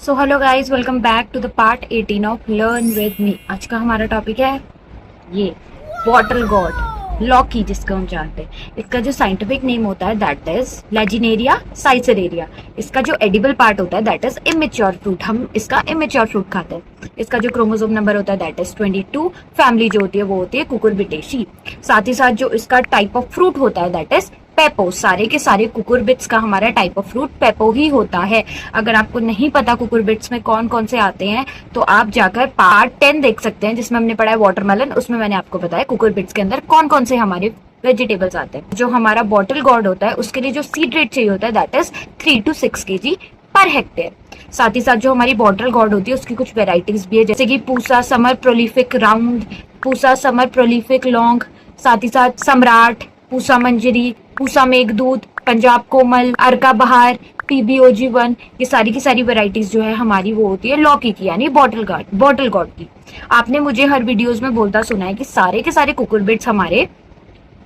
So hello guys, welcome back to the part 18 of learn with me. आज का हमारा topic है ये बॉटल गॉड, लॉकी जिसको हम जानते हैं। इसका जो साइंटिफिक नेम होता है दैट इज लेजिनेरिया साइसरेरिया। इसका जो एडिबल पार्ट होता है दैट इज इमेच्योर फ्रूट। हम इसका इमेच्योर फ्रूट खाते हैं। इसका जो क्रोमोसोम नंबर होता है दैट इज 22। फैमिली जो होती है वो होती है कुकुरबिटेसी। साथ ही साथ जो इसका टाइप ऑफ फ्रूट होता है दैट इज पेपो। सारे के सारे कुकुरबिट्स का हमारा टाइप ऑफ फ्रूट पेपो ही होता है। अगर आपको नहीं पता कुकुरबिट्स में कौन कौन से आते हैं तो आप जाकर पार्ट 10 देख सकते हैं जिसमें हमने पढ़ा है वाटरमेलन। उसमें मैंने आपको बताया कुकुरबिट्स के अंदर कौन कौन से हमारे वेजिटेबल्स आते हैं। जो हमारा बॉटल गॉड होता है उसके लिए जो सीड रेट चाहिए होता है that is 3 to 6 kg per hectare. साथ ही साथ जो हमारी बॉटल गॉड होती है उसकी कुछ वेराइटीज भी है, जैसे कि Pusa summer prolific round, Pusa summer prolific long, साथ ही साथ सम्राट, पूसा मंजरी, पूसा मेघदूत, पंजाब कोमल, अर्का बहार, PBOG1। ये सारी की सारी वेराइटीज जो है हमारी वो होती है लौकी की, यानी बॉटल गॉड की। आपने मुझे हर वीडियोस में बोलता सुना है कि सारे के सारे कुकुरबिट्स हमारे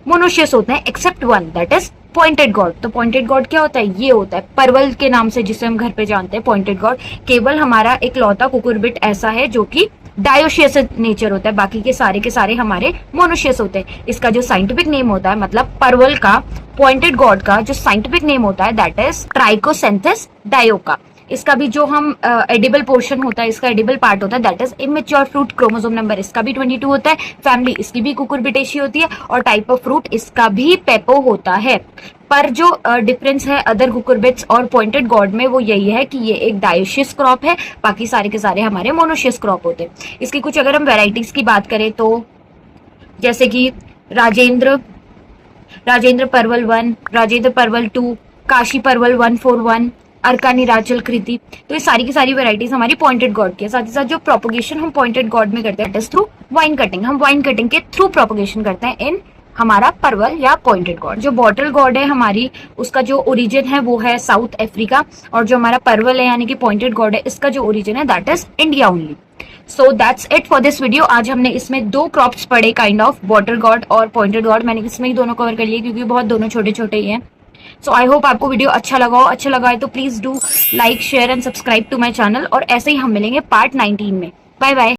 मोनोशियस होते हैं except one that is pointed God. तो पॉइंटेड गॉड क्या होता है? ये होता है परवल के नाम से जिसे हम घर पे जानते हैं पॉइंटेड गॉड। केवल हमारा एक लौता कुकुरबिट ऐसा है जो कि डायोशियस नेचर होता है, बाकी के सारे हमारे मोनोशियस होते हैं। इसका जो साइंटिफिक नेम होता है, मतलब परवल का पॉइंटेड गॉड का जो साइंटिफिक नेम होता है दैट इज ट्राइकोसेंथिस डायोका। इसका भी जो हम एडिबल पोर्शन होता है, इसका एडिबल पार्ट होता है that is immature fruit. Chromosome number इसका भी 22 होता है। फैमिली इसकी भी कुकुरबिटेसी होती है और टाइप ऑफ फ्रूट इसका भी पेपो होता है। पर जो डिफरेंस है अदर कुकुरबिट्स और पॉइंटेड गॉड में वो यही है कि ये एक डायोशियस क्रॉप है, बाकी सारे के सारे हमारे मोनोशियस क्रॉप होते हैं। इसकी कुछ अगर हम वेराइटीज की बात करें तो जैसे कि राजेंद्र परवल 1, राजेंद्र परवल 2, काशी परवल 141, अर्का नीराचल कृति। तो ये सारी की सारी वेराइटीज हमारी पॉइंटेड गॉड की है। साथ ही साथ जो प्रोपोगेशन हम पॉइंटेड गॉड में करते हैं थ्रू वाइन कटिंग। हम वाइन कटिंग के थ्रू प्रोपोगेशन करते हैं इन हमारा परवल या पॉइंटेड गॉड। जो बॉटल गॉड है हमारी, उसका जो ओरिजिन है वो है साउथ अफ्रीका, और जो हमारा परवल है यानी कि पॉइंटेड गॉड है इसका जो ओरिजिन है that is India only. So that's it for this video. आज हमने इसमें दो क्रॉप्स पढ़े काइंड ऑफ, बॉटल गॉड और पॉइंटेड गॉड। मैंने इसमें ही दोनों कवर कर लिए क्योंकि बहुत दोनों छोटे छोटे ही हैं। सो आई होप आपको वीडियो अच्छा लगा हो। अच्छा लगा है तो please do like share and subscribe to my channel, और ऐसे ही हम मिलेंगे पार्ट 19 में। Bye bye.